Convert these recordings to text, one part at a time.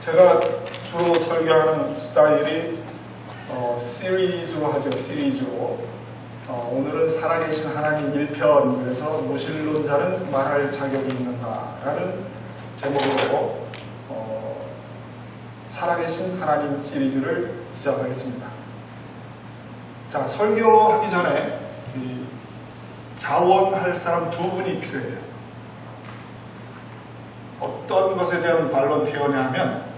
제가 주로 설교하는 스타일이 시리즈로 하죠. 시리즈로. 오늘은 살아계신 하나님 1편, 그래서 무신론자는 말할 자격이 있는가라는 제목으로 살아계신 하나님 시리즈를 시작하겠습니다. 자, 설교하기 전에 자원할 사람 두 분이 필요해요. 어떤 것에 대한 발런티어냐 하면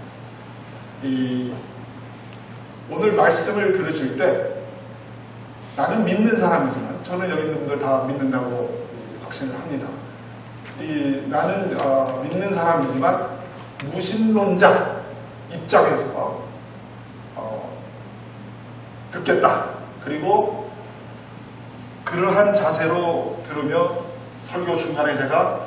오늘 말씀을 들으실 때 나는 믿는 사람이지만, 저는 여기 있는 분들 다 믿는다고 확신을 합니다. 나는 믿는 사람이지만 무신론자 입장에서 듣겠다. 그리고 그러한 자세로 들으며 설교 중간에 제가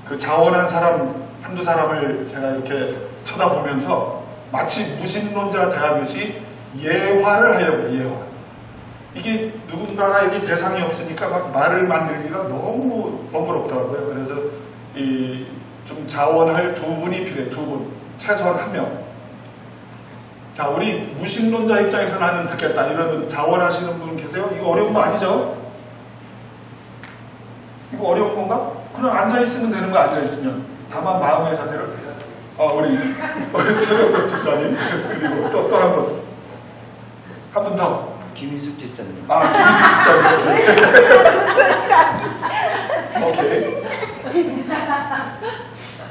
그 자원한 사람 한두 사람을 제가 이렇게 쳐다보면서 마치 무신론자 대하듯이 예화를 하려고 해요. 예화. 이게 누군가가 이게 대상이 없으니까 막 말을 만들기가 너무 번거롭더라고요. 그래서 좀 자원할 두 분이 필요해요. 두 분. 최소한 한 명. 자, 우리 무신론자 입장에서 나는 듣겠다. 이런 자원하시는 분 계세요? 이거 어려운 거 아니죠? 이거 어려운 건가? 그럼 앉아있으면 되는 거, 앉아있으면. 다만 마음의 자세를. 우리 최경덕 집사님. 그리고 또 한 분. 한 분 더. 김희숙 집사님. 김희숙 집사님. 오케이.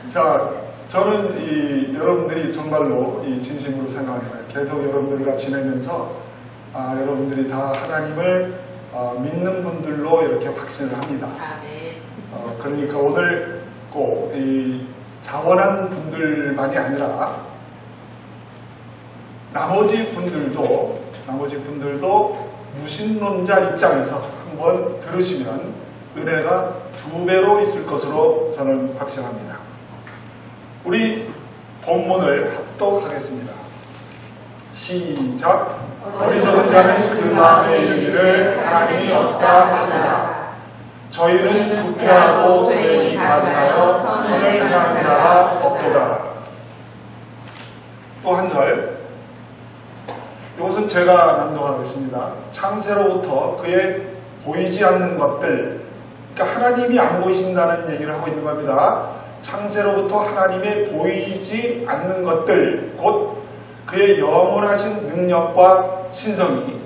자, 저는 여러분들이 정말로 진심으로 생각합니다. 계속 여러분들과 지내면서 여러분들이 다 하나님을 믿는 분들로 이렇게 확신을 합니다. 그러니까 오늘 꼭 자원한 분들만이 아니라 나머지 분들도 무신론자 입장에서 한번 들으시면 은혜가 2배로 있을 것으로 저는 확신합니다. 우리 본문을 합독하겠습니다. 시작. 어리석은 자는 그 마음에 이르기를 하나님이 없다 하더라. 저희는 부패하고 소액이 가증하여 선을 행하는 자가 없도다. 또 한 절. 이것은 제가 낭독하겠습니다. 창세로부터 그의 보이지 않는 것들, 그러니까 하나님이 안 보이신다는 얘기를 하고 있는 겁니다. 창세로부터 하나님의 보이지 않는 것들, 곧 그의 영원하신 능력과 신성이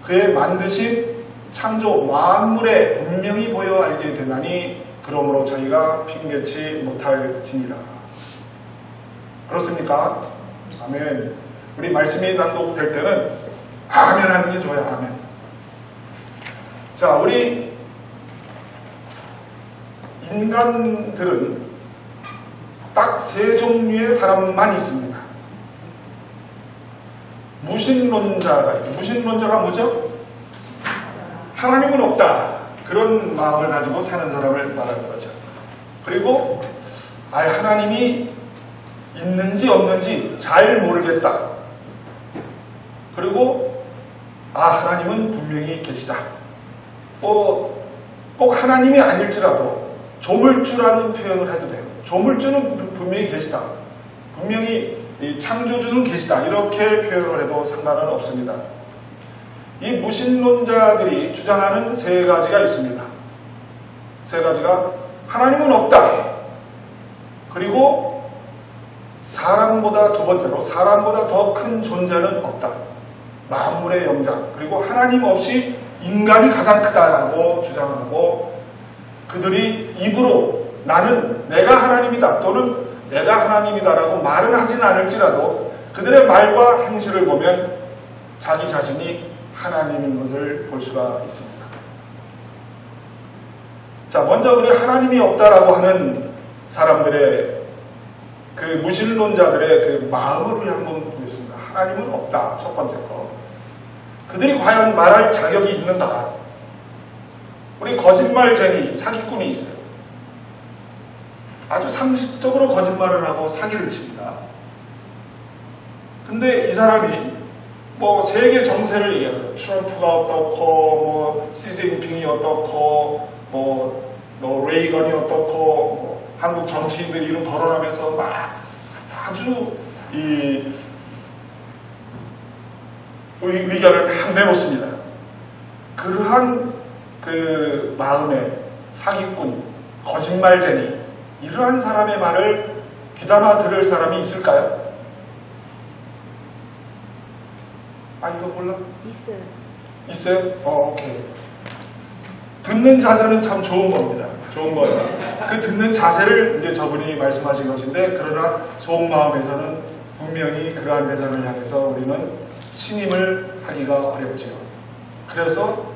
그의 만드신 창조 만물에 분명히 보여 알게 되나니 그러므로 저희가 핑계치 못할지니라. 그렇습니까? 아멘. 우리 말씀이 낭독될 때는 아멘 하는 게 좋아요. 아멘. 자, 우리 인간들은 딱 3종류의 사람만 있습니다. 무신론자가 있죠. 무신론자가 뭐죠? 하나님은 없다. 그런 마음을 가지고 사는 사람을 말하는 거죠. 그리고 하나님이 있는지 없는지 잘 모르겠다. 그리고 하나님은 분명히 계시다. 꼭 하나님이 아닐지라도 조물주라는 표현을 해도 돼요. 조물주는 분명히 계시다. 분명히 이 창조주는 계시다. 이렇게 표현을 해도 상관은 없습니다. 이 무신론자들이 주장하는 3가지가 있습니다. 3가지가 하나님은 없다. 그리고 사람보다, 두 번째로 사람보다 더 큰 존재는 없다. 만물의 영장. 그리고 하나님 없이 인간이 가장 크다라고 주장을 하고, 그들이 입으로 나는 내가 하나님이다 또는 내가 하나님이다라고 말은 하지는 않을지라도 그들의 말과 행실을 보면 자기 자신이 하나님인 것을 볼 수가 있습니다. 자, 먼저 우리 하나님이 없다라고 하는 사람들의 그 무신론자들의 그 마음을 우리 한번 보겠습니다. 하나님은 없다. 첫 번째 거. 그들이 과연 말할 자격이 있는가? 우리 거짓말쟁이, 사기꾼이 있어요. 아주 상식적으로 거짓말을 하고 사기를 칩니다. 근데 이 사람이 세계 정세를 얘기해요. 트럼프가 어떻고, 시진핑이 어떻고, 레이건이 어떻고, 한국 정치인들이 이름 거론하면서 막 아주 이 의견을 막 내놓습니다. 그러한 그 마음의 사기꾼, 거짓말쟁이, 이러한 사람의 말을 귀담아 들을 사람이 있을까요? 아, 이거 몰라? 있어요. 있어요? 오케이. 듣는 자세는 참 좋은 겁니다. 좋은 거예요. 그 듣는 자세를 이제 저분이 말씀하신 것인데, 그러나 속마음에서는 분명히 그러한 대상을 향해서 우리는 신임을 하기가 어렵지요. 그래서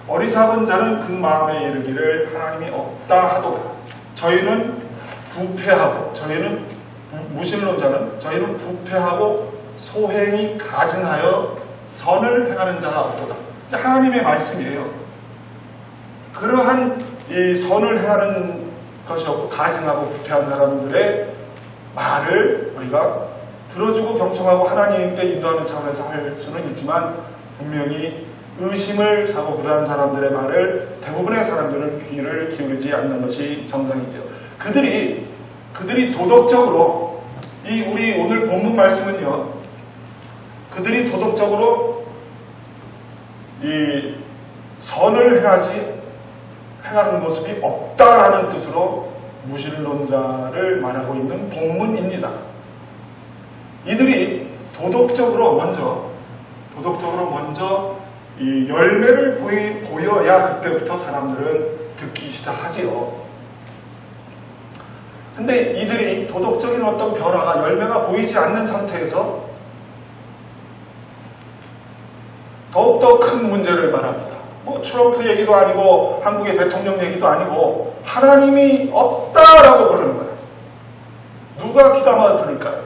어리석은 자는 그 마음에 이르기를 하나님이 없다 하도다. 저희는 부패하고, 저희는 무신론자는 저희는 부패하고 소행이 가증하여 선을 행하는 자가 없도다. 하나님의 말씀이에요. 그러한 이 선을 행하는 것이 없고 가증하고 부패한 사람들의 말을 우리가 들어주고 경청하고 하나님께 인도하는 차원에서 할 수는 있지만, 분명히 의심을 사고 그러한 사람들의 말을 대부분의 사람들은 귀를 기울이지 않는 것이 정상이죠. 그들이 도덕적으로, 우리 오늘 본문 말씀은요, 그들이 도덕적으로 이 선을 행하는 모습이 없다라는 뜻으로 무신론자를 말하고 있는 본문입니다. 이들이 도덕적으로 먼저 이 열매를 보여야 그때부터 사람들은 듣기 시작하지요. 근데 이들이 도덕적인 어떤 변화가, 열매가 보이지 않는 상태에서 더욱더 큰 문제를 말합니다. 뭐 트럼프 얘기도 아니고 한국의 대통령 얘기도 아니고 하나님이 없다라고 그러는 거예요. 누가 귀담아 들을까요?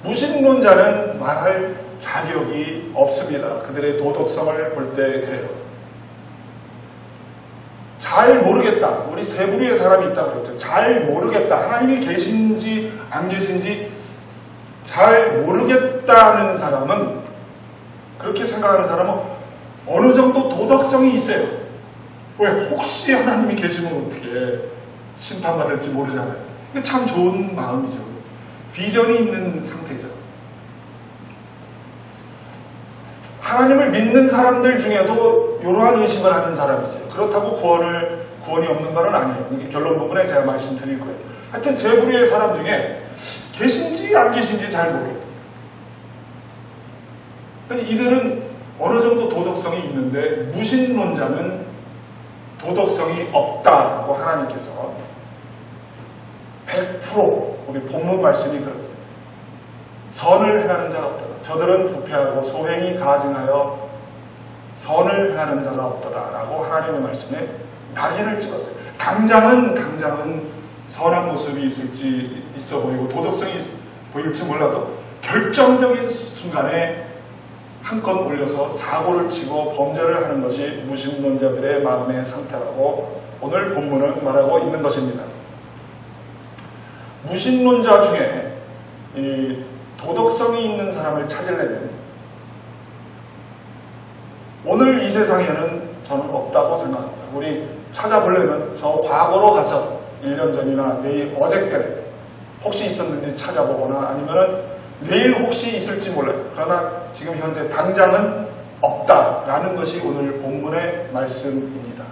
무신론자는 말할 자격이 없습니다. 그들의 도덕성을 볼 때 그래요. 잘 모르겠다. 우리 세 부류의 사람이 있다고 그랬죠. 잘 모르겠다. 하나님이 계신지 안 계신지 잘 모르겠다는 사람은, 그렇게 생각하는 사람은 어느 정도 도덕성이 있어요. 왜? 혹시 하나님이 계시면 어떻게 심판받을지 모르잖아요. 이게 참 좋은 마음이죠. 비전이 있는 상태죠. 하나님을 믿는 사람들 중에도 이러한 의심을 하는 사람이 있어요. 그렇다고 구원이 없는 건 아니에요. 이게 결론 부분에 제가 말씀드릴 거예요. 하여튼 세 부류의 사람 중에 계신지 안 계신지 잘 모르겠다. 이들은 어느 정도 도덕성이 있는데, 무신론자는 도덕성이 없다라고 하나님께서 100% 우리 본문 말씀이 그럽니다. 선을 행하는 자가 없다. 저들은 부패하고 소행이 가증하여 선을 행하는 자가 없다라고 하나님의 말씀에 낙인을 찍었어요. 당장은 선한 모습이 있어 보이고 도덕성이 보일지 몰라도 결정적인 순간에 한껏 올려서 사고를 치고 범죄를 하는 것이 무신론자들의 마음의 상태라고 오늘 본문은 말하고 있는 것입니다. 무신론자 중에 이 도덕성이 있는 사람을 찾으려면 오늘 이 세상에는 저는 없다고 생각합니다. 우리 찾아보려면 저 과거로 가서 1년 전이나 내일 어저께 혹시 있었는지 찾아보거나 아니면은 내일 혹시 있을지 몰라요. 그러나 지금 현재 당장은 없다라는 것이 오늘 본문의 말씀입니다.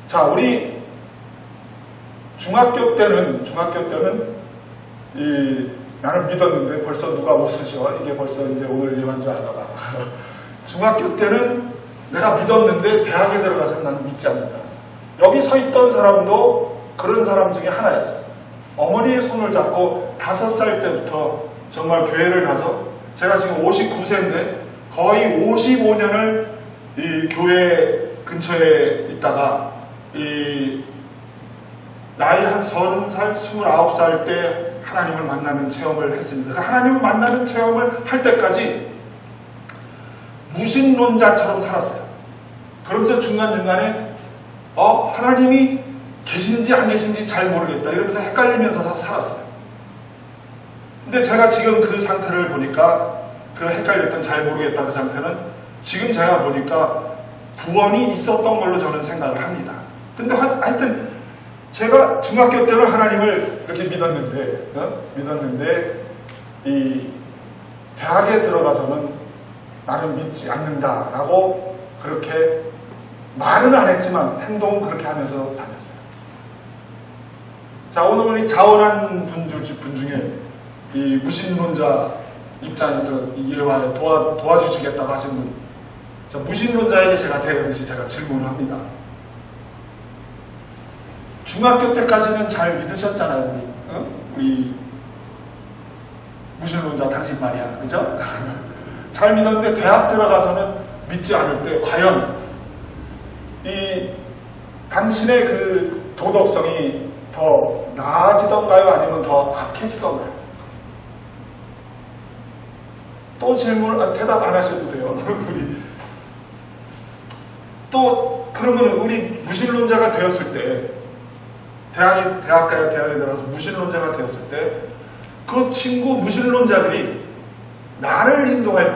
자, 우리 중학교 때는 나는 믿었는데 벌써 누가 웃으셔. 이게 벌써 이제 오늘 예반주 하다가 중학교 때는 내가 믿었는데 대학에 들어가서 나는 믿지 않는다. 여기 서 있던 사람도 그런 사람 중에 하나였어요. 어머니의 손을 잡고 5살 때부터 정말 교회를 가서, 제가 지금 59세인데 거의 55년을 이 교회 근처에 있다가 이 나이 한 30살, 29살 때 하나님을 만나는 체험을 했습니다. 그 하나님을 만나는 체험을 할 때까지 무신론자처럼 살았어요. 그러면서 중간중간에 하나님이 계신지 안 계신지 잘 모르겠다 이러면서 헷갈리면서 살았어요. 근데 제가 지금 그 상태를 보니까, 그 헷갈렸던 잘 모르겠다 그 상태는 지금 제가 보니까 구원이 있었던 걸로 저는 생각을 합니다. 근데 하여튼 제가 중학교 때는 하나님을 이렇게 믿었는데 이 대학에 들어가서는 나는 믿지 않는다라고 그렇게 말은 안 했지만 행동은 그렇게 하면서 다녔어요. 자, 오늘 이 자원한 분 중에 이 무신론자 입장에서 이 예화에 도와주시겠다고 하신 분, 자, 무신론자에게 제가 대응해서 제가 질문을 합니다. 중학교 때까지는 잘 믿으셨잖아요, 우리 무신론자 당신 말이야, 그죠? 잘 믿었는데 대학 들어가서는 믿지 않을 때 과연 이 당신의 그 도덕성이 더 나아지던가요, 아니면 더 악해지던가요? 또 대답 안 하셔도 돼요. 또 그러면 우리 무신론자가 되었을 때, 대학가에 들어가서 무신론자가 되었을 때, 그 친구 무신론자들이 나를 인도할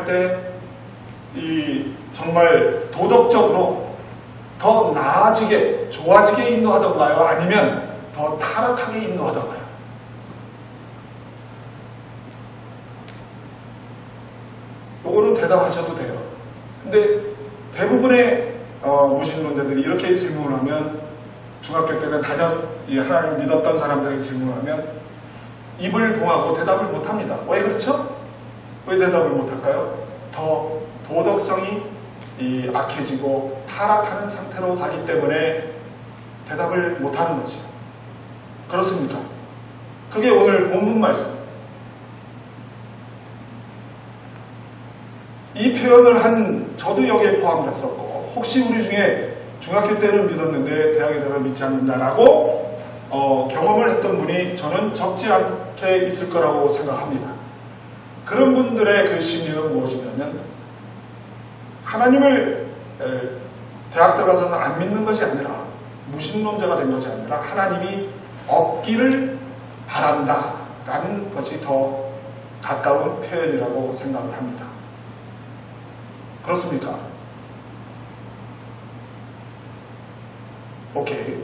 때, 이 정말 도덕적으로 더 나아지게, 좋아지게 인도하던가요? 아니면 더 타락하게 인도하던가요? 요거는 대답하셔도 돼요. 근데 대부분의 무신론자들이 이렇게 질문을 하면, 중학교 때는 하나님 믿었던 사람들에게 질문을 하면 입을 봉하고 대답을 못합니다. 왜 그렇죠? 왜 대답을 못할까요? 더 도덕성이 악해지고 타락하는 상태로 가기 때문에 대답을 못하는 거죠. 그렇습니까? 그게 오늘 본문 말씀. 이 표현을 한 저도 여기에 포함됐었고, 혹시 우리 중에 중학교 때는 믿었는데 대학에 들어가 믿지 않는다라고 경험을 했던 분이 저는 적지 않게 있을 거라고 생각합니다. 그런 분들의 그 심리는 무엇이냐면, 하나님을 대학 들어가서는 안 믿는 것이 아니라, 무신론자가 된 것이 아니라 하나님이 없기를 바란다라는 것이 더 가까운 표현이라고 생각을 합니다. 그렇습니까? 오케이.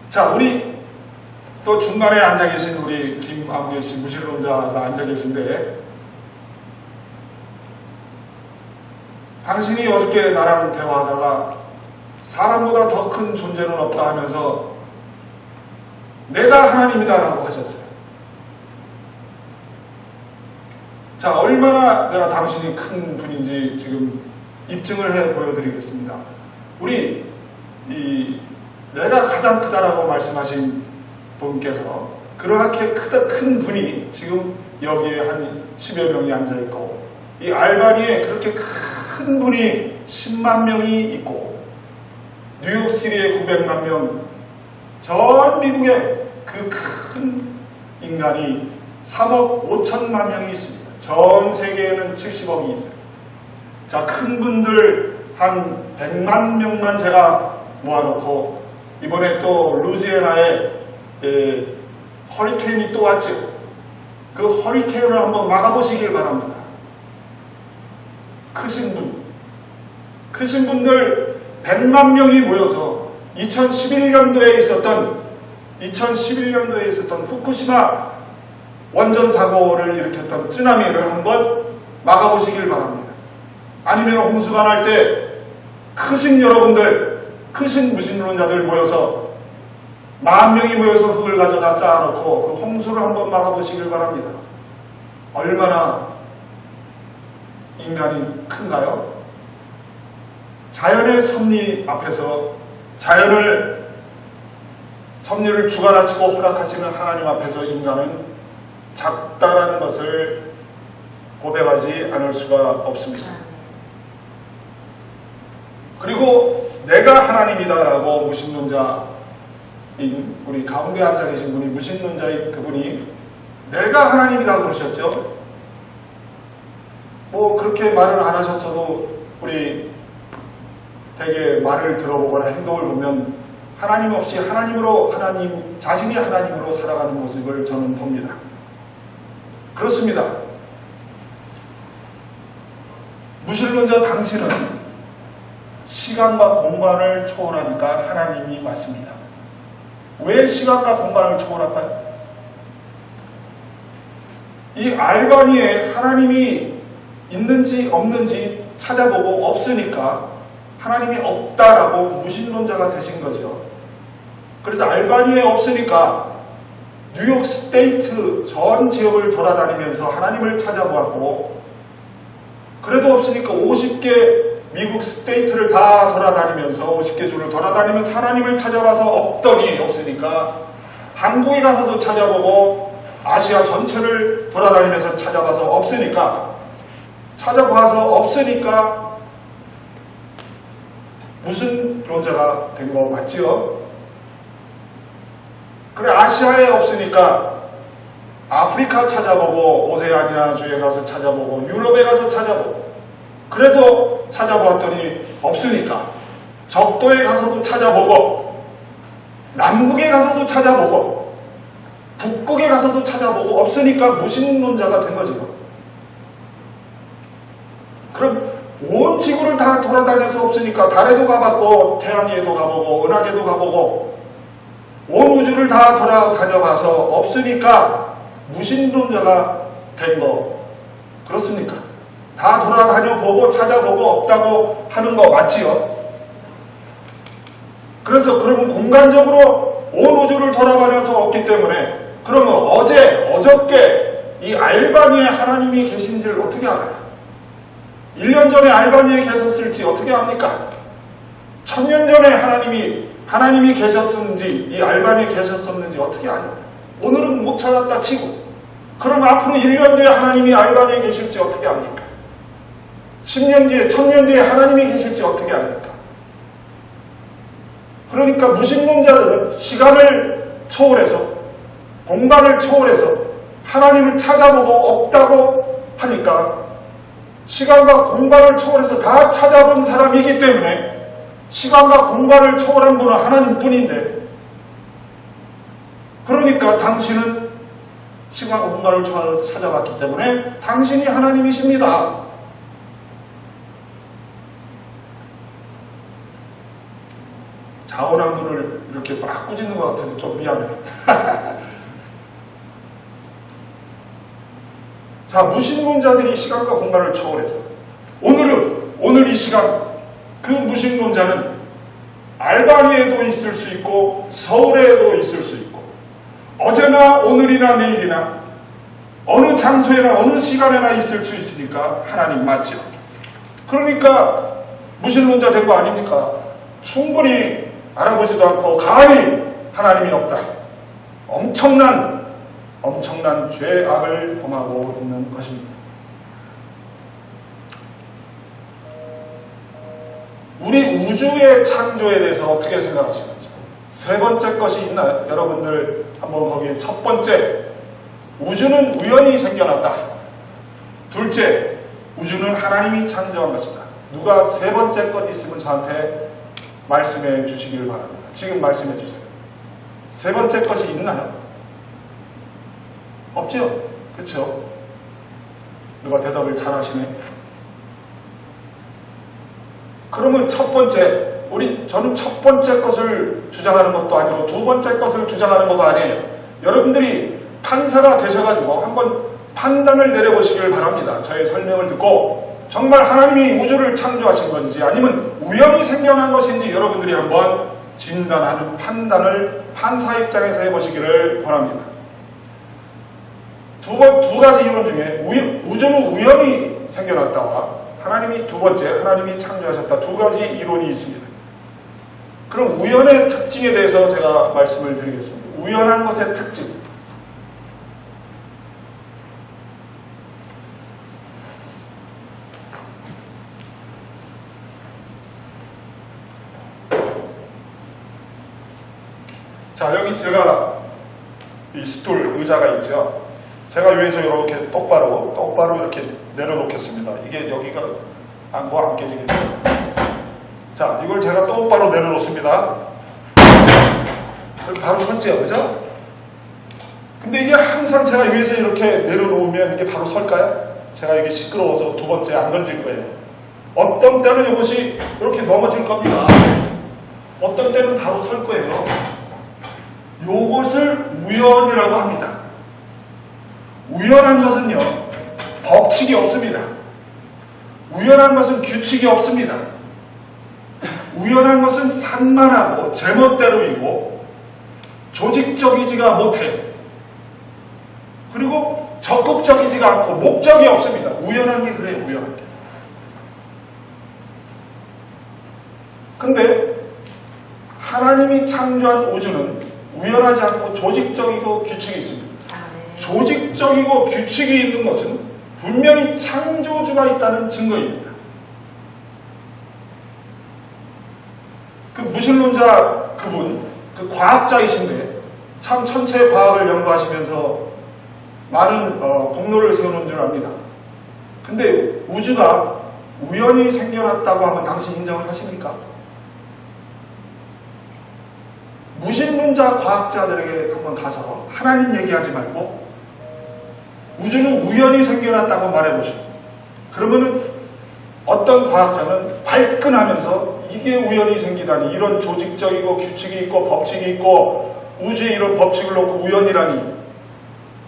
자, 우리 또 중간에 앉아 계신 우리 김아무개 씨 무신론자가 앉아 계신데, 당신이 어저께 나랑 대화하다가 사람보다 더 큰 존재는 없다 하면서 내가 하나님이다라고 하셨어요. 자, 얼마나 내가 당신이 큰 분인지 지금 입증을 해 보여드리겠습니다. 우리 내가 가장 크다라고 말씀하신 분께서 그렇게 큰 분이 지금 여기에 한 10여 명이 앉아있고, 이 알바니에 그렇게 큰 분이 10만 명이 있고, 뉴욕시리에 900만 명, 전 미국에 그 큰 인간이 3억 5천만 명이 있습니다. 전 세계에는 70억이 있어요. 자, 큰 분들 한 100만 명만 제가 모아놓고, 이번에 또 루지애나에 허리케인이 또 왔죠. 그 허리케인을 한번 막아보시길 바랍니다. 크신 분들 100만 명이 모여서 2011년도에 있었던 후쿠시마 원전 사고를 일으켰던 쓰나미를 한번 막아보시길 바랍니다. 아니면 홍수가 날 때 크신 여러분들, 크신 무신론자들 모여서 10,000명이 모여서 흙을 가져다 쌓아놓고 그 홍수를 한번 막아보시길 바랍니다. 얼마나 인간이 큰가요? 자연의 섭리 앞에서, 섭리를 주관하시고 허락하시는 하나님 앞에서 인간은 작다라는 것을 고백하지 않을 수가 없습니다. 그리고 내가 하나님이다라고 무신론자인 우리 가운데 앉아 계신 분이, 무신론자인 그분이 내가 하나님이다 그러셨죠? 뭐 그렇게 말을 안 하셨어도 우리 되게 말을 들어보거나 행동을 보면 하나님 없이 자신이 하나님으로 살아가는 모습을 저는 봅니다. 그렇습니다. 무신론자 당신은 시간과 공간을 초월하니까 하나님이 왔습니다. 왜 시간과 공간을 초월할까요? 이 알바니에 하나님이 있는지 없는지 찾아보고 없으니까 하나님이 없다라고 무신론자가 되신 거죠. 그래서 알바니에 없으니까 뉴욕 스테이트 전 지역을 돌아다니면서 하나님을 찾아보았고, 그래도 없으니까 50개 미국 스테이트를 다 돌아다니면서 50개 주를 돌아다니면서 하나님을 찾아봐서 없더니 없으니까 한국에 가서도 찾아보고 아시아 전체를 돌아다니면서 찾아봐서 없으니까 무슨 론자가 된 거 맞지요? 그래, 아시아에 없으니까 아프리카 찾아보고 오세아니아주에 가서 찾아보고 유럽에 가서 찾아보고, 그래도 찾아보았더니 없으니까 적도에 가서도 찾아보고 남극에 가서도 찾아보고 북극에 가서도 찾아보고 없으니까 무신론자가 된 거죠. 그럼 온 지구를 다 돌아다녀서 없으니까 달에도 가봤고 태양계에도 가보고 은하계도 가보고 온 우주를 다 돌아다녀봐서 없으니까 무신론자가 된 거 그렇습니까? 다 돌아다녀 보고 찾아보고 없다고 하는 거 맞지요? 그래서 그러면 공간적으로 온 우주를 돌아다녀서 없기 때문에 그러면 어저께 이 알바니에 하나님이 계신지를 어떻게 알아요? 1년 전에 알바니에 계셨을지 어떻게 압니까? 1000년 전에 하나님이 계셨는지 이 알바니에 계셨었는지 어떻게 아냐? 오늘은 못 찾았다 치고 그럼 앞으로 1년 뒤에 하나님이 알바니에 계실지 어떻게 압니까? 10년 뒤에 1000년 뒤에 하나님이 계실지 어떻게 압니까? 그러니까 무신론자들은 시간을 초월해서 공간을 초월해서 하나님을 찾아보고 없다고 하니까 시간과 공간을 초월해서 다 찾아본 사람이기 때문에 시간과 공간을 초월한 분은 하나님뿐인데, 그러니까 당신은 시간과 공간을 초월해서 찾아봤기 때문에 당신이 하나님이십니다. 자원한 분을 이렇게 막 꾸짖는 것 같아서 좀 미안해. 자, 무신론자들이 시간과 공간을 초월해서 오늘 이 시간 그 무신론자는 알바니에도 있을 수 있고 서울에도 있을 수 있고 어제나 오늘이나 내일이나 어느 장소에나 어느 시간에나 있을 수 있으니까 하나님 맞죠. 그러니까 무신론자 된 거 아닙니까? 충분히 알아보지도 않고 감히 하나님이 없다. 엄청난 죄악을 범하고 있는 것입니다. 우리 우주의 창조에 대해서 어떻게 생각하시는지. 세 번째 것이 있나요? 여러분들 한번 거기 첫 번째, 우주는 우연히 생겨났다. 둘째, 우주는 하나님이 창조한 것이다. 누가 세 번째 것 있으면 저한테 말씀해 주시기를 바랍니다. 지금 말씀해 주세요. 세 번째 것이 있나요? 없죠? 그렇죠? 누가 대답을 잘 하시네. 그러면 첫 번째, 저는 첫 번째 것을 주장하는 것도 아니고 두 번째 것을 주장하는 것도 아니에요. 여러분들이 판사가 되셔가지고 한번 판단을 내려보시길 바랍니다. 저의 설명을 듣고 정말 하나님이 우주를 창조하신 건지 아니면 우연히 생겨난 것인지 여러분들이 한번 진단하는 판단을 판사 입장에서 해보시기를 권합니다. 두 가지 이론 중에 우주는 우연히 생겨났다와 하나님이 두 번째, 하나님이 창조하셨다. 두 가지 이론이 있습니다. 그럼 우연의 특징에 대해서 제가 말씀을 드리겠습니다. 우연한 것의 특징. 자, 여기 제가 이 스툴 의자가 있죠. 제가 위에서 이렇게 똑바로 이렇게 내려놓겠습니다. 이게 여기가 안 깨지겠죠. 자, 이걸 제가 똑바로 내려놓습니다. 바로 설지요, 그죠? 근데 이게 항상 제가 위에서 이렇게 내려놓으면 이게 바로 설까요? 제가 이게 시끄러워서 두 번째 안 던질 거예요. 어떤 때는 이것이 이렇게 넘어질 겁니다. 어떤 때는 바로 설 거예요. 요것을 우연이라고 합니다. 우연한 것은요, 법칙이 없습니다. 우연한 것은 규칙이 없습니다. 우연한 것은 산만하고 제멋대로이고 조직적이지가 못해요. 그리고 적극적이지가 않고 목적이 없습니다. 우연한 게 그래요. 우연한 게. 근데 하나님이 창조한 우주는 우연하지 않고 조직적이고 규칙이 있습니다. 조직적이고 규칙이 있는 것은 분명히 창조주가 있다는 증거입니다. 그 무신론자 그분, 그 과학자이신데 참 천체 과학을 연구하시면서 많은 공로를 세우는 줄 압니다. 근데 우주가 우연히 생겨났다고 하면 당신 인정을 하십니까? 무신론자 과학자들에게 한번 가서 하나님 얘기하지 말고 우주는 우연히 생겨났다고 말해보시오. 그러면은 어떤 과학자는 발끈하면서 이게 우연히 생기다니, 이런 조직적이고 규칙이 있고 법칙이 있고 우주에 이런 법칙을 놓고 우연이라니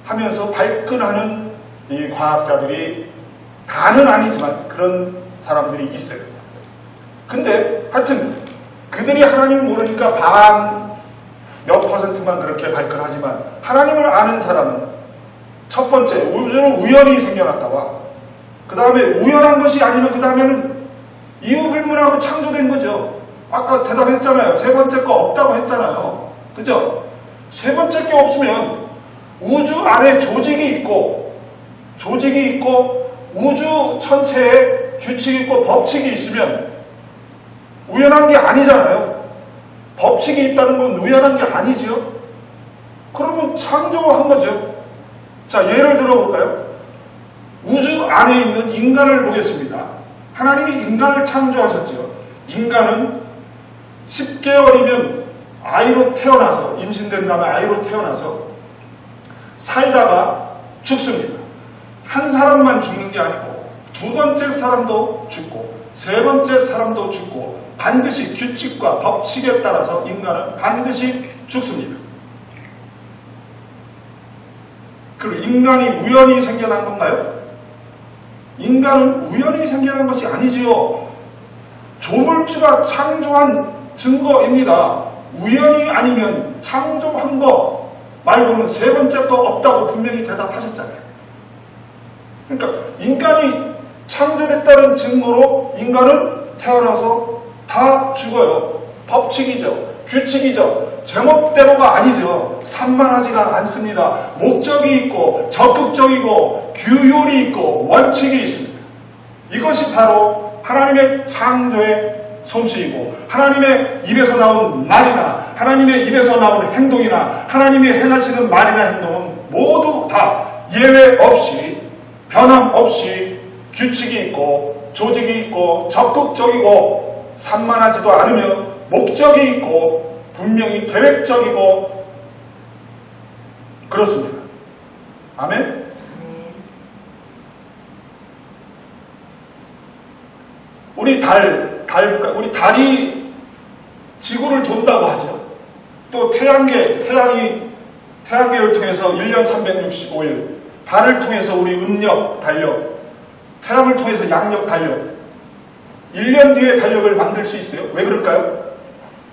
하면서 발끈하는 이 과학자들이 다는 아니지만 그런 사람들이 있어요. 근데 하여튼 그들이 하나님을 모르니까 반 몇 %만 그렇게 발끈하지만 하나님을 아는 사람은 첫 번째, 우주는 우연히 생겨났다와 그 다음에 우연한 것이 아니면 그 다음에는 이유 불문하고 창조된 거죠. 아까 대답했잖아요. 세 번째 거 없다고 했잖아요. 그죠? 세 번째 게 없으면 우주 안에 조직이 있고 우주 전체에 규칙이 있고 법칙이 있으면 우연한 게 아니잖아요. 법칙이 있다는 건 우연한 게 아니죠. 그러면 창조한 거죠. 자, 예를 들어볼까요? 우주 안에 있는 인간을 보겠습니다. 하나님이 인간을 창조하셨죠. 인간은 10개월이면 아이로 태어나서, 임신된 다음에 아이로 태어나서 살다가 죽습니다. 한 사람만 죽는 게 아니고 두 번째 사람도 죽고 세 번째 사람도 죽고 반드시 규칙과 법칙에 따라서 인간은 반드시 죽습니다. 그럼 인간이 우연히 생겨난 건가요? 인간은 우연히 생겨난 것이 아니지요. 조물주가 창조한 증거입니다. 우연이 아니면 창조한 거 말고는 세 번째 거 없다고 분명히 대답하셨잖아요. 그러니까 인간이 창조됐다는 증거로 인간은 태어나서 다 죽어요. 법칙이죠. 규칙이죠. 제멋대로가 아니죠. 산만하지가 않습니다. 목적이 있고 적극적이고 규율이 있고 원칙이 있습니다. 이것이 바로 하나님의 창조의 솜씨이고 하나님의 입에서 나온 말이나 하나님의 입에서 나온 행동이나 하나님이 행하시는 말이나 행동은 모두 다 예외 없이 변함없이 규칙이 있고 조직이 있고 적극적이고 산만하지도 않으며 목적이 있고 분명히 계획적이고 그렇습니다. 아멘? 우리 우리 달이 지구를 돈다고 하죠. 또 태양계를 통해서 1년 365일, 달을 통해서 우리 음력, 달력, 태양을 통해서 양력, 달력, 1년 뒤에 달력을 만들 수 있어요. 왜 그럴까요?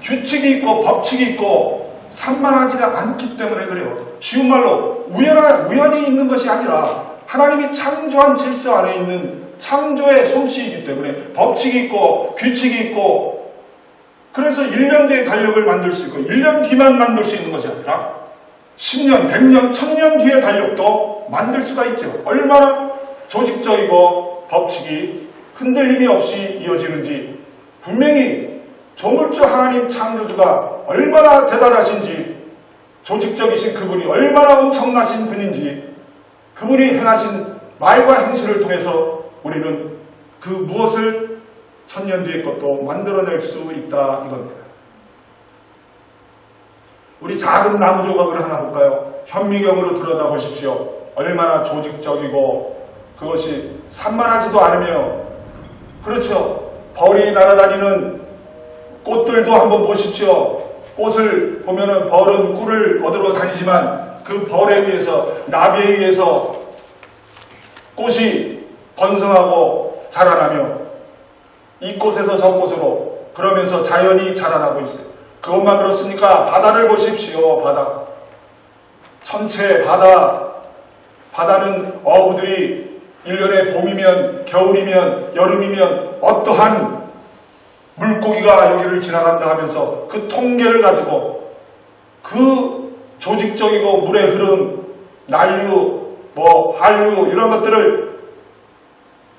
규칙이 있고 법칙이 있고 산만하지가 않기 때문에 그래요. 쉬운 말로 우연히 있는 것이 아니라 하나님이 창조한 질서 안에 있는 창조의 솜씨이기 때문에 법칙이 있고 규칙이 있고 그래서 1년 뒤에 달력을 만들 수 있고 1년 뒤만 만들 수 있는 것이 아니라 10년, 100년, 1000년 뒤의 달력도 만들 수가 있죠. 얼마나 조직적이고 법칙이 흔들림이 없이 이어지는지 분명히 조물주 하나님 창조주가 얼마나 대단하신지 조직적이신 그분이 얼마나 엄청나신 분인지 그분이 행하신 말과 행실을 통해서 우리는 그 무엇을 1000년 뒤의 것도 만들어낼 수 있다 이겁니다. 우리 작은 나무 조각을 하나 볼까요? 현미경으로 들여다보십시오. 얼마나 조직적이고 그것이 산만하지도 않으며 그렇죠. 벌이 날아다니는 꽃들도 한번 보십시오. 꽃을 보면은 벌은 꿀을 얻으러 다니지만 그 벌에 의해서, 나비에 의해서 꽃이 번성하고 자라나며 이 꽃에서 저 꽃으로 그러면서 자연이 자라나고 있어요. 그것만 그렇습니까? 바다를 보십시오. 바다. 천체 바다. 바다는 어부들이 1년에 봄이면 겨울이면 여름이면 어떠한 물고기가 여기를 지나간다 하면서 그 통계를 가지고 그 조직적이고 물의 흐름, 난류, 한류 이런 것들을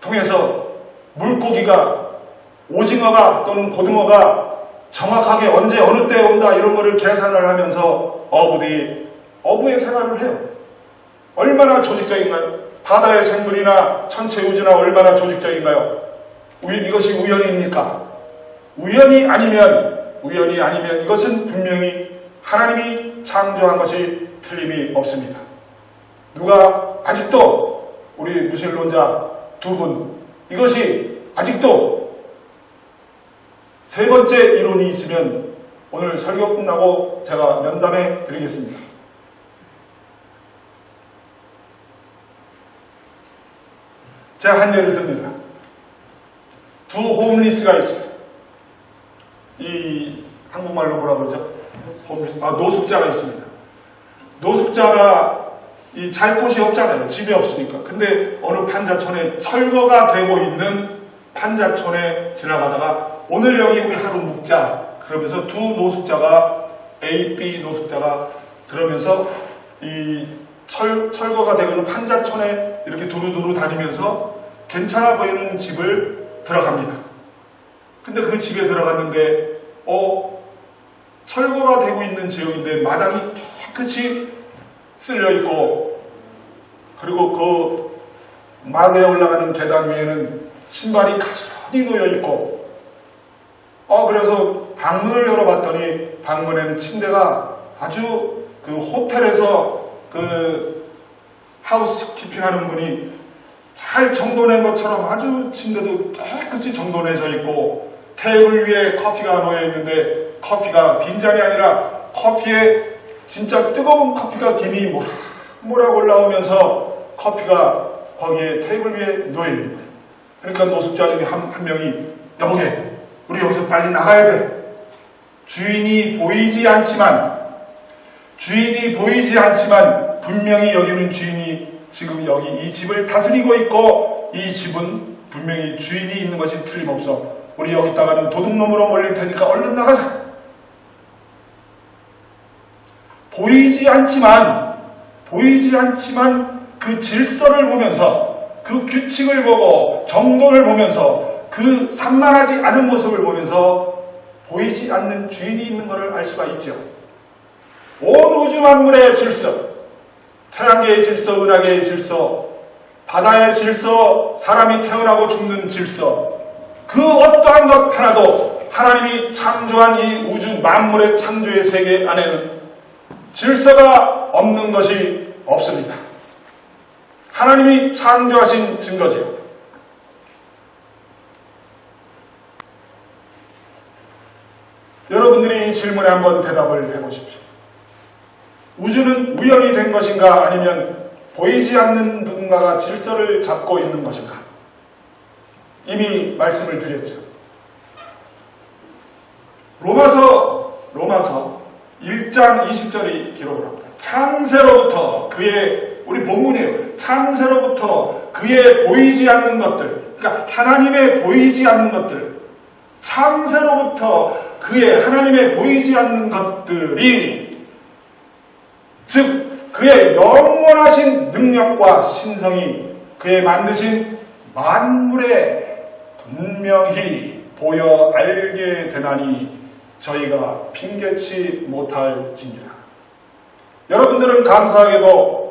통해서 물고기가, 오징어가 또는 고등어가 정확하게 언제 어느 때 온다 이런 거를 계산을 하면서 어부들이 어부의 생활을 해요. 얼마나 조직적인가요? 바다의 생물이나 천체 우주나 얼마나 조직적인가요? 이것이 우연입니까? 우연이 아니면 이것은 분명히 하나님이 창조한 것이 틀림이 없습니다. 누가 아직도 우리 무신론자 두 분, 이것이 아직도 세 번째 이론이 있으면 오늘 설교 끝나고 제가 면담해 드리겠습니다. 제가 한 예를 듭니다. 두 홈리스가 있어요. 이 한국말로 뭐라 그러죠? 노숙자가 있습니다. 노숙자가 잘 곳이 없잖아요. 집이 없으니까. 근데 어느 판자촌에 철거가 되고 있는 판자촌에 지나가다가 오늘 여기 우리 하루 묵자 그러면서 두 노숙자가 A, B 노숙자가 그러면서 이 철거가 되고 있는 판자촌에 이렇게 두루두루 다니면서 괜찮아 보이는 집을 들어갑니다. 근데 그 집에 들어갔는데 철거가 되고 있는 지역인데 마당이 깨끗이 쓸려 있고 그리고 그 마루에 올라가는 계단 위에는 신발이 가지런히 놓여 있고 그래서 방문을 열어봤더니 방문에는 침대가 아주 그 호텔에서 그 하우스키핑 하는 분이 잘 정돈한 것처럼 아주 침대도 깨끗이 정돈해져 있고 테이블 위에 커피가 놓여 있는데 커피가 빈잔이 아니라 커피에 진짜 뜨거운 커피가 김이 모락 올라오면서 커피가 거기에 테이블 위에 놓여 있는 거예요. 그러니까 노숙자 중에 한 명이 여보게 우리 여기서 빨리 나가야 돼. 주인이 보이지 않지만 분명히 여기는 주인이 지금 여기 이 집을 다스리고 있고 이 집은 분명히 주인이 있는 것이 틀림없어. 우리 여기다가는 도둑놈으로 몰릴 테니까 얼른 나가자. 보이지 않지만 그 질서를 보면서 그 규칙을 보고 정돈을 보면서 그 산만하지 않은 모습을 보면서 보이지 않는 주인이 있는 것을 알 수가 있죠. 온 우주 만물의 질서, 태양계의 질서, 은하계의 질서, 바다의 질서, 사람이 태어나고 죽는 질서, 그 어떠한 것 하나도 하나님이 창조한 이 우주 만물의 창조의 세계 안에는 질서가 없는 것이 없습니다. 하나님이 창조하신 증거죠. 여러분들이 이 질문에 한번 대답을 해보십시오. 우주는 우연이 된 것인가 아니면 보이지 않는 누군가가 질서를 잡고 있는 것인가? 이미 말씀을 드렸죠. 로마서 1장 20절이 기록을 합니다. 창세로부터 우리 본문이에요. 창세로부터 그의 보이지 않는 것들, 그러니까 하나님의 보이지 않는 것들, 창세로부터 하나님의 보이지 않는 것들이, 즉 그의 영원하신 능력과 신성이 그의 만드신 만물에 분명히 보여 알게 되나니 저희가 핑계치 못할지니라. 여러분들은 감사하게도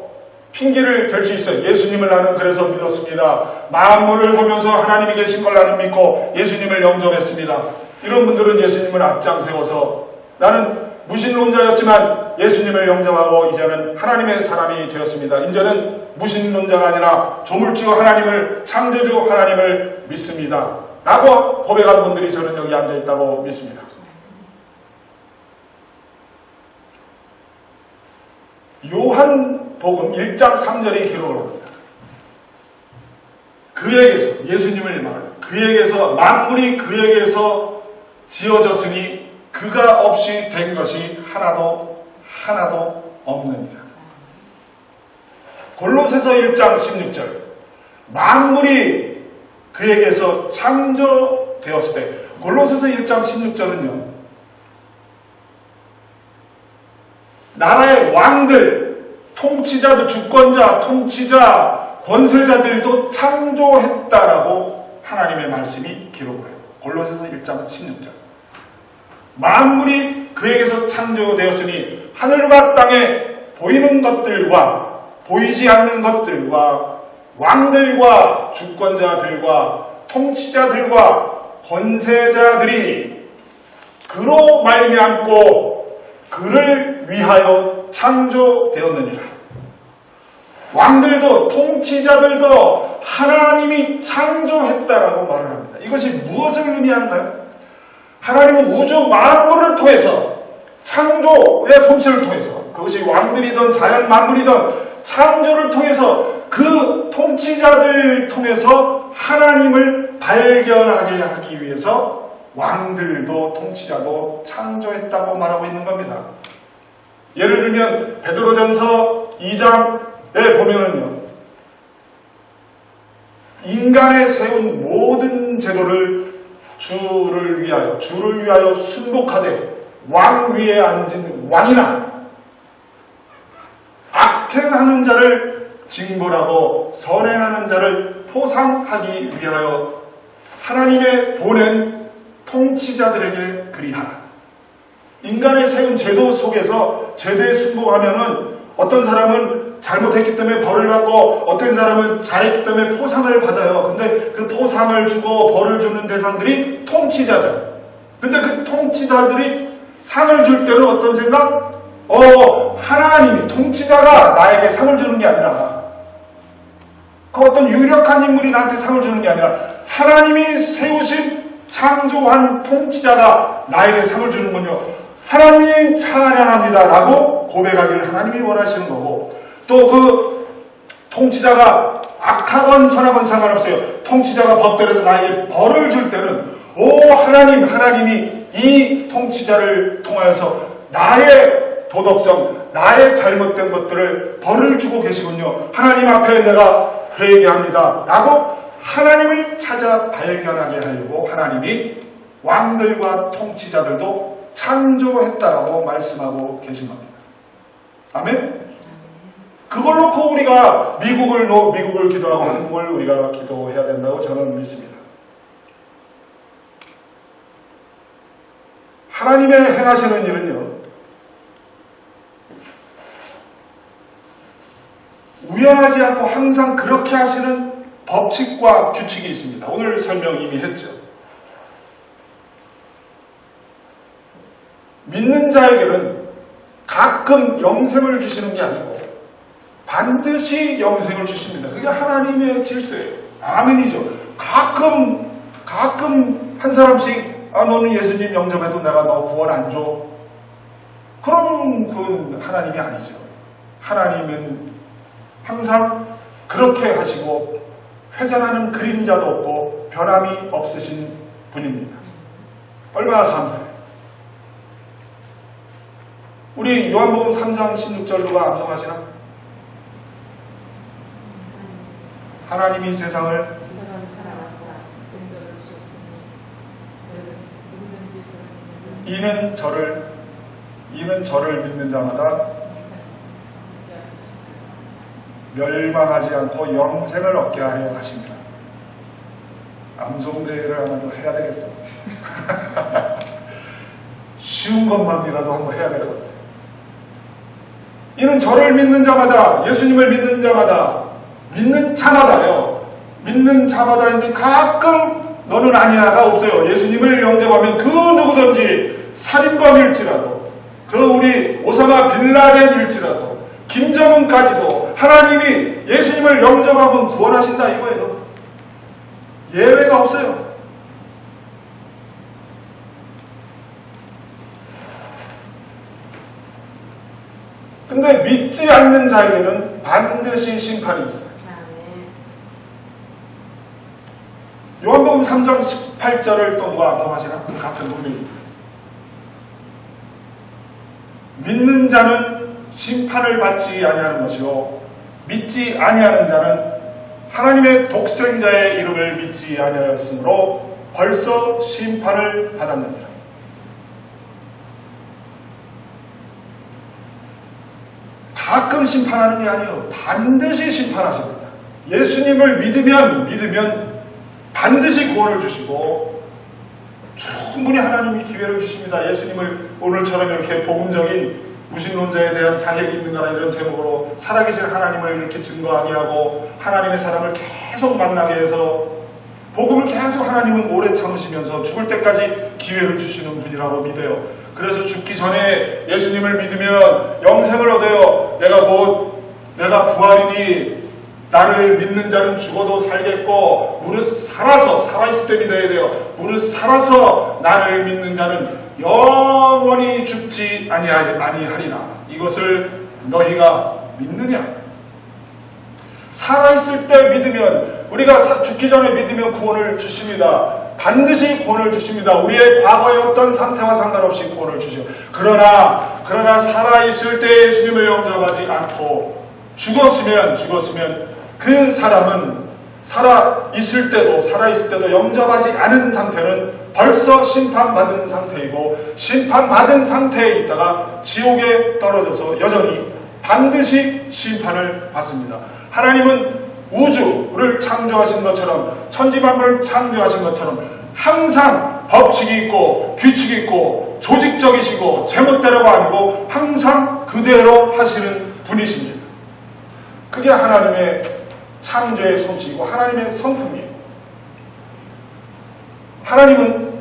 핑계를 댈 수 있어요. 예수님을 나는 그래서 믿었습니다. 만물을 보면서 하나님이 계신 걸 나는 믿고 예수님을 영접했습니다. 이런 분들은 예수님을 앞장 세워서 나는 무신론자였지만 예수님을 영접하고 이제는 하나님의 사람이 되었습니다. 이제는 무신론자가 아니라 조물주 하나님을, 창조주 하나님을 믿습니다. 라고 고백한 분들이 저는 여기 앉아있다고 믿습니다. 요한복음 1장 3절이 기록을 합니다. 그에게서, 예수님을 말합니다. 그에게서, 만물이 그에게서 지어졌으니 그가 없이 된 것이 하나도 없느니라. 골로새서 1장 16절, 만물이 그에게서 창조되었을 때, 골로새서 1장 16절은요, 나라의 왕들, 통치자들, 주권자, 통치자, 권세자들도 창조했다라고 하나님의 말씀이 기록을 해요. 골로새서 1장 16절. 만물이 그에게서 창조되었으니 하늘과 땅에 보이는 것들과 보이지 않는 것들과 왕들과 주권자들과 통치자들과 권세자들이 그로 말미암고 그를 위하여 창조되었느니라. 왕들도 통치자들도 하나님이 창조했다라고 말을 합니다. 이것이 무엇을 의미하는가요? 하나님은 우주 만물을 통해서, 창조의 솜씨를 통해서, 그것이 왕들이든 자연 만물이든 창조를 통해서 그 통치자들 통해서 하나님을 발견하게 하기 위해서 왕들도 통치자도 창조했다고 말하고 있는 겁니다. 예를 들면 베드로전서 2장에 보면은요, 인간에 세운 모든 제도를 주를 위하여 순복하되 왕 위에 앉은 왕이나 악행하는 자를 징벌하고 선행하는 자를 포상하기 위하여 하나님의 보낸 통치자들에게 그리하라. 인간의 세운 제도 속에서 제도에 순복하면은 어떤 사람은 잘못했기 때문에 벌을 받고 어떤 사람은 잘했기 때문에 포상을 받아요. 근데 그 포상을 주고 벌을 주는 대상들이 통치자죠. 근데 그 통치자들이 상을 줄 때는 어떤 생각? 하나님이, 통치자가 나에게 상을 주는 게 아니라, 그 어떤 유력한 인물이 나한테 상을 주는 게 아니라 하나님이 세우신 창조한 통치자가 나에게 상을 주는군요. 하나님 찬양합니다 라고 고백하기를 하나님이 원하시는 거고, 또 그 통치자가 악하건 선하건 상관없어요. 통치자가 법대로서 나에게 벌을 줄 때는 하나님이 이 통치자를 통하여서 나의 도덕성, 나의 잘못된 것들을 벌을 주고 계시군요. 하나님 앞에 내가 회개합니다 라고 하나님을 찾아 발견하게 하려고 하나님이 왕들과 통치자들도 창조했다라고 말씀하고 계신 겁니다. 아멘? 그걸 놓고 우리가 미국을 기도하고 한국을 우리가 기도해야 된다고 저는 믿습니다. 하나님의 행하시는 일은요, 우연하지 않고 항상 그렇게 하시는 법칙과 규칙이 있습니다. 오늘 설명 이미 했죠. 믿는 자에게는 가끔 영생을 주시는 게 아니고 반드시 영생을 주십니다. 그게 하나님의 질서예요. 아멘이죠. 가끔 한 사람씩 너는 예수님 영접해도 내가 너 구원 안 줘. 그런 그 하나님이 아니죠. 하나님은 항상 그렇게 하시고 회전하는 그림자도 없고 변함이 없으신 분입니다. 얼마나 감사해요. 우리 요한복음 3장 16절 누가 암송하시나? 하나님이 세상을 이는 저를 믿는 자마다 멸망하지 않고 영생을 얻게 하려 하십니다. 암송대회를 하나 더 해야 되겠어. 쉬운 것만이라도 한번 해야 될 것 같아요. 이는 저를 믿는 자마다, 예수님을 믿는 자마다, 믿는 자마다요. 믿는 자마다인데 가끔 너는 아니야가 없어요. 예수님을 영접하면 그 누구든지 살인범일지라도 저 우리 오사마 빌라덴일지라도 김정은까지도 하나님이 예수님을 영접하면 구원하신다 이거예요. 예외가 없어요. 근데 믿지 않는 자에게는 반드시 심판이 있어요. 요한복음 3장 18절을 또 누가 암송하시나? 그 같은 논리. 믿는 자는 심판을 받지 아니하는 것이요 믿지 아니하는 자는 하나님의 독생자의 이름을 믿지 아니하였으므로 벌써 심판을 받았느니라. 가끔 심판하는 게 아니에요. 반드시 심판하십니다. 예수님을 믿으면 반드시 구원을 주시고 충분히 하나님이 기회를 주십니다. 예수님을 오늘처럼 이렇게 복음적인 무신론자에 대한 자격이 있는가라 이런 제목으로 살아계신 하나님을 이렇게 증거하게 하고 하나님의 사람을 계속 만나게 해서 복음을 계속 하나님은 오래 참으시면서 죽을 때까지 기회를 주시는 분이라고 믿어요. 그래서 죽기 전에 예수님을 믿으면 영생을 얻어요. 내가 부활이니 나를 믿는 자는 죽어도 살겠고 무릇 살아있을 때 믿어야 돼요. 무릇 살아서 나를 믿는 자는 영원히 죽지 아니하리라. 이것을 너희가 믿느냐? 살아있을 때 믿으면 우리가 죽기 전에 믿으면 구원을 주십니다. 반드시 구원을 주십니다. 우리의 과거의 어떤 상태와 상관없이 구원을 주시오. 그러나 살아있을 때 예수님을 영접하지 않고 죽었으면 그 사람은 살아있을 때도 영접하지 않은 상태는 벌써 심판받은 상태이고 심판받은 상태에 있다가 지옥에 떨어져서 여전히 반드시 심판을 받습니다. 하나님은 우주를 창조하신 것처럼 천지만물을 창조하신 것처럼 항상 법칙이 있고 규칙이 있고 조직적이시고 제멋대로가 아니고 항상 그대로 하시는 분이십니다. 그게 하나님의 창조의 솜씨이고 하나님의 성품이에요. 하나님은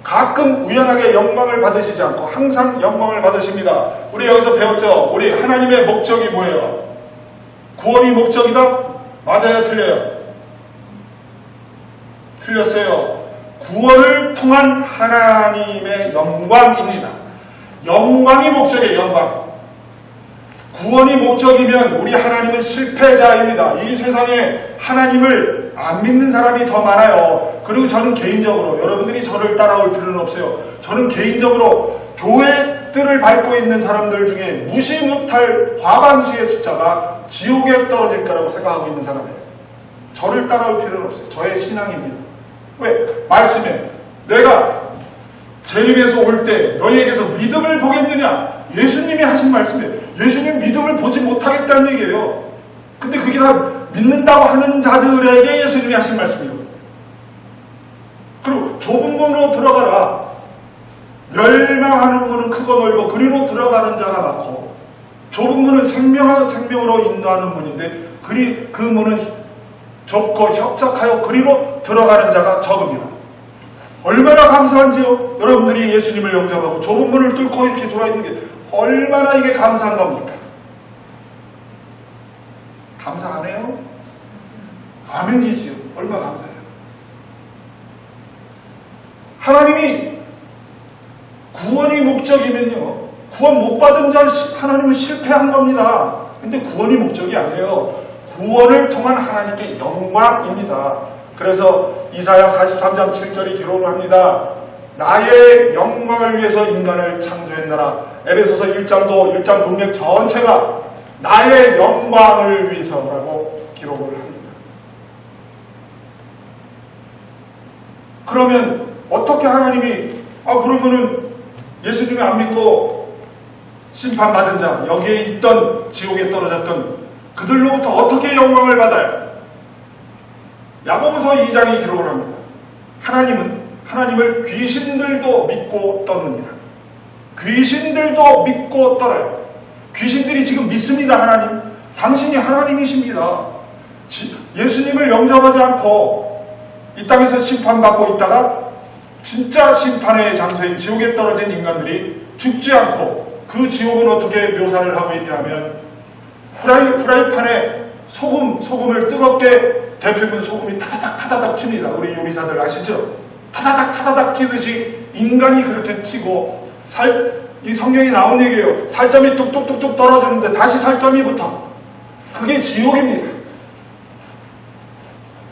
가끔 우연하게 영광을 받으시지 않고 항상 영광을 받으십니다. 우리 여기서 배웠죠? 우리 하나님의 목적이 뭐예요? 구원이 목적이다? 맞아요? 틀려요? 틀렸어요. 구원을 통한 하나님의 영광입니다. 영광이 목적이에요. 영광. 구원이 목적이면 우리 하나님은 실패자입니다. 이 세상에 하나님을 안 믿는 사람이 더 많아요. 그리고 저는 개인적으로 여러분들이 저를 따라올 필요는 없어요. 저는 개인적으로 교회들을 밟고 있는 사람들 중에 무시 못할 과반수의 숫자가 지옥에 떨어질 거라고 생각하고 있는 사람이에요. 저를 따라올 필요는 없어요. 저의 신앙입니다. 왜? 말씀에 내가 재림에서 올 때 너희에게서 믿음을 보겠느냐? 예수님이 하신 말씀에 예수님 믿음을 보지 못하겠다는 얘기예요. 근데 그게 다 믿는다고 하는 자들에게 예수님이 하신 말씀이거든요. 그리고 좁은 문으로 들어가라. 멸망하는 문은 크고 넓고 그리로 들어가는 자가 많고 좁은 문은 생명으로 인도하는 문인데 그 문은 좁고 협착하여 그리로 들어가는 자가 적습니다. 얼마나 감사한지요? 여러분들이 예수님을 영접하고 좁은 문을 뚫고 이렇게 들어있는 게 얼마나 이게 감사한 겁니까? 감사 안 해요? 아멘이지요. 얼마나 감사해요. 하나님이 구원이 목적이면요. 구원 못 받은 자를 하나님은 실패한 겁니다. 근데 구원이 목적이 아니에요. 구원을 통한 하나님께 영광입니다. 그래서 이사야 43장 7절이 기록을 합니다. 나의 영광을 위해서 인간을 창조했나라. 에베소서 1장도 1장 문맥 전체가 나의 영광을 위해서라고 기록을 합니다. 그러면 어떻게 하나님이 그러면은 예수님을 안 믿고 심판받은 자 여기에 있던 지옥에 떨어졌던 그들로부터 어떻게 영광을 받아요? 야고보서 2장이 기록을 합니다. 하나님을 귀신들도 믿고 떠납니다. 귀신들도 믿고 떠나요. 귀신들이 지금 믿습니다. 하나님. 당신이 하나님이십니다. 예수님을 영접하지 않고 이 땅에서 심판받고 있다가 진짜 심판의 장소인 지옥에 떨어진 인간들이 죽지 않고 그 지옥은 어떻게 묘사를 하고 있냐면 후라이팬에 소금을 뜨겁게 데피면 소금이 타다닥 튑니다. 우리 요리사들 아시죠? 타다닥 튀듯이 인간이 그렇게 튀고 이 성경이 나온 얘기예요. 살점이 뚝뚝뚝뚝 떨어지는데 다시 살점이 붙어. 그게 지옥입니다.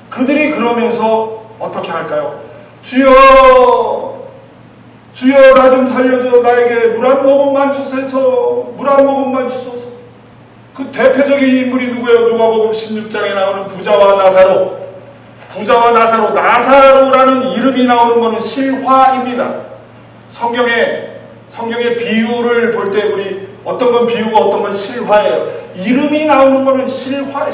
그들이 그러면서 어떻게 할까요? 주여 나 좀 살려줘. 나에게 물 한 모금만 주소서. 물 한 모금만 주소서. 그 대표적인 인물이 누구예요? 누가복음 16장에 나오는 부자와 나사로. 나사로라는 이름이 나오는 것은 실화입니다. 성경의 비유를 볼 때 우리 어떤 건 비유고 어떤 건 실화예요. 이름이 나오는 것은 실화.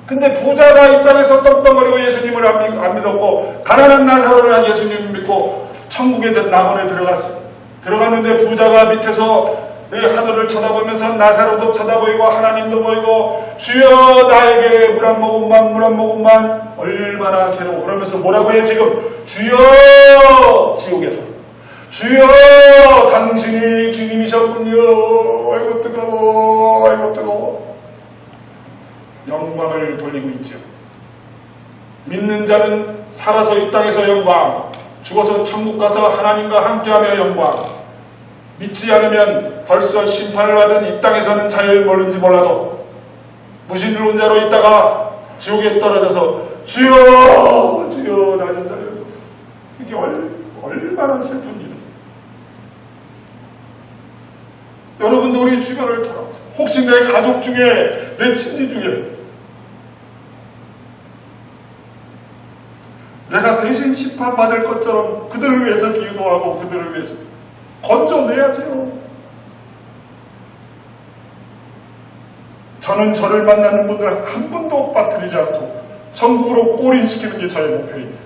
근데 부자가 이 땅에서 떵떵거리고 예수님을 안 믿었고 가난한 나사로는 예수님을 믿고 천국에 낙원에 들어갔어요. 들어갔는데 부자가 밑에서 하늘을 쳐다보면서 나사로도 쳐다보이고 하나님도 보이고 주여 나에게 물 한 모금만 얼마나 괴로워. 그러면서 뭐라고 해요 지금? 주여 지옥에서 주여 당신이 주님이셨군요. 아이고 뜨거워. 영광을 돌리고 있죠. 믿는 자는 살아서 이 땅에서 영광, 죽어서 천국 가서 하나님과 함께하며 영광. 믿지 않으면 벌써 심판을 받은 이 땅에서는 잘 모르는지 몰라도 무신론자로 있다가 지옥에 떨어져서 주여 나 좀 살려줘. 이게 얼마나 슬픈 일이에요. 여러분도 우리 주변을 돌아보세요. 혹시 내 가족 중에 내 친지 중에 내가 대신 심판받을 것처럼 그들을 위해서 기도하고 그들을 위해서 건져내야지요. 저는 저를 만나는 분들 한 분도 빠뜨리지 않고 천국으로 꼬린시키는 게 저의 목표입니다.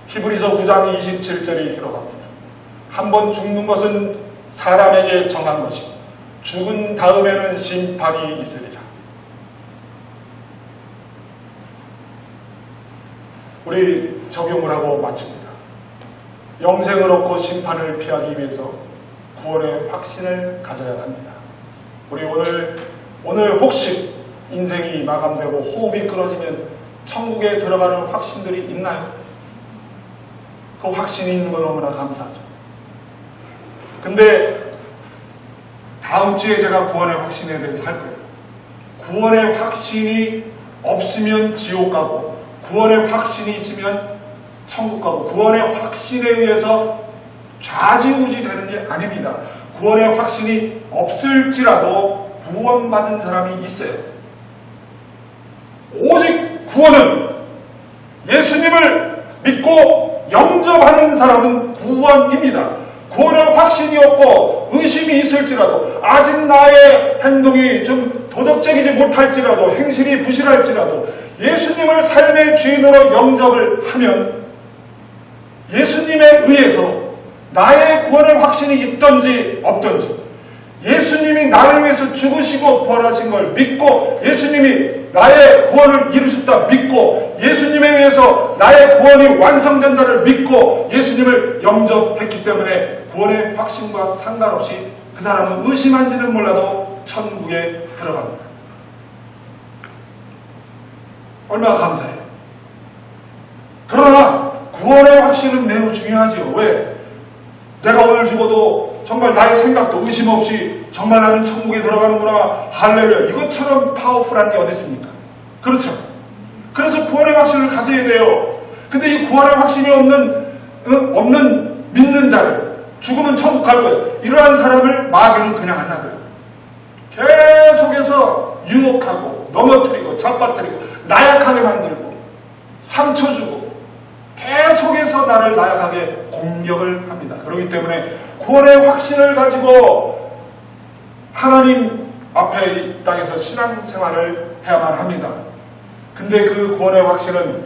히브리서 9장 27절이 기록합니다. 한번 죽는 것은 사람에게 정한 것이고 죽은 다음에는 심판이 있으리라. 우리 적용을 하고 마칩니다. 영생을 얻고 심판을 피하기 위해서 구원의 확신을 가져야 합니다. 우리 오늘 혹시 인생이 마감되고 호흡이 끊어지면 천국에 들어가는 확신들이 있나요? 그 확신이 있는 건 너무나 감사하죠. 근데 다음 주에 제가 구원의 확신에 대해서 할 거예요. 구원의 확신이 없으면 지옥 가고 구원의 확신이 있으면 천국 가고 구원의 확신에 의해서 좌지우지 되는 게 아닙니다. 구원의 확신이 없을지라도 구원받은 사람이 있어요. 오직 구원은 예수님을 믿고 영접하는 사람은 구원입니다. 구원의 확신이 없고 의심이 있을지라도 아직 나의 행동이 좀 도덕적이지 못할지라도 행실이 부실할지라도 예수님을 삶의 주인으로 영접을 하면 예수님에 의해서 나의 구원의 확신이 있든지 없든지 예수님이 나를 위해서 죽으시고 부활하신 걸 믿고 예수님이 나의 구원을 이루셨다 믿고 예수님에 의해서 나의 구원이 완성된다를 믿고 예수님을 영접했기 때문에 구원의 확신과 상관없이 그 사람은 의심한지는 몰라도 천국에 들어갑니다. 얼마나 감사해요. 그러나 구원의 확신은 매우 중요하지요. 왜? 내가 오늘 죽어도 정말 나의 생각도 의심 없이 정말 나는 천국에 들어가는구나 할렐루야 이것처럼 파워풀한 게 어디 있습니까? 그렇죠. 그래서 구원의 확신을 가져야 돼요. 근데 이 구원의 확신이 없는 믿는 자를 죽으면 천국 갈 거예요. 이러한 사람을 마귀는 그냥 안 놔둬요. 계속해서 유혹하고 넘어뜨리고 잡아뜨리고 나약하게 만들고 상처 주고 계속해서 나를 나약하게 공격을 합니다. 그렇기 때문에 구원의 확신을 가지고 하나님 앞에 이 땅에서 신앙생활을 해야만 합니다. 근데 그 구원의 확신은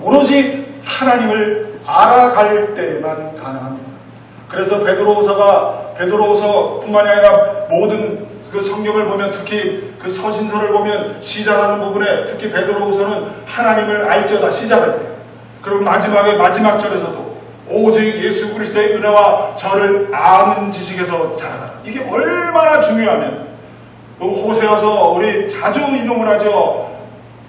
오로지 하나님을 알아갈 때만 가능합니다. 그래서 베드로후서뿐만이 아니라 모든 그 성경을 보면 특히 그 서신서를 보면 시작하는 부분에 특히 베드로후서는 하나님을 알지어다 시작할 때 그리고 마지막에 마지막 절에서도 오직 예수 그리스도의 은혜와 저를 아는 지식에서 자라나라. 이게 얼마나 중요하면 또 호세아서 우리 자주 인용을 하죠.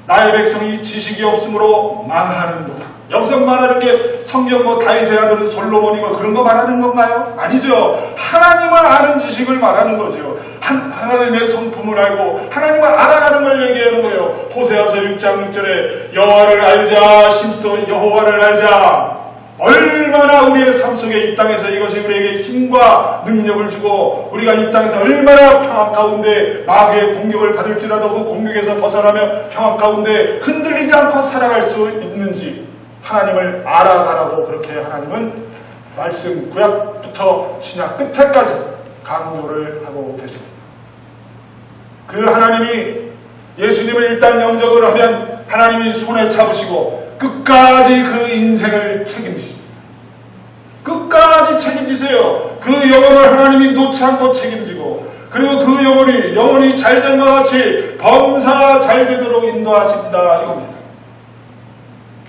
나의 백성이 지식이 없으므로 망하는도다. 여기서 말하는 게 성경 뭐 다윗의 아들은 솔로몬이고 그런 거 말하는 건가요? 아니죠. 하나님을 아는 지식을 말하는 거죠. 하나님의 성품을 알고 하나님을 알아가는 걸 얘기하는 거예요. 호세아서 6장 6절에 여호와를 알자 힘써 여호와를 알자. 얼마나 우리의 삶 속에 이 땅에서 이것이 우리에게 힘과 능력을 주고 우리가 이 땅에서 얼마나 평안 가운데 마귀의 공격을 받을지라도 그 공격에서 벗어나며 평안 가운데 흔들리지 않고 살아갈 수 있는지 하나님을 알아가라고 그렇게 하나님은 말씀 구약부터 신약 끝에까지 강조를 하고 계십니다. 그 하나님이 예수님을 일단 영접을 하면 하나님이 손에 잡으시고 끝까지 그 인생을 책임지십니다. 끝까지 책임지세요. 그 영혼을 하나님이 놓지 않고 책임지고 그리고 그 영혼이 잘된 것 같이 범사 잘 되도록 인도하신다 이겁니다.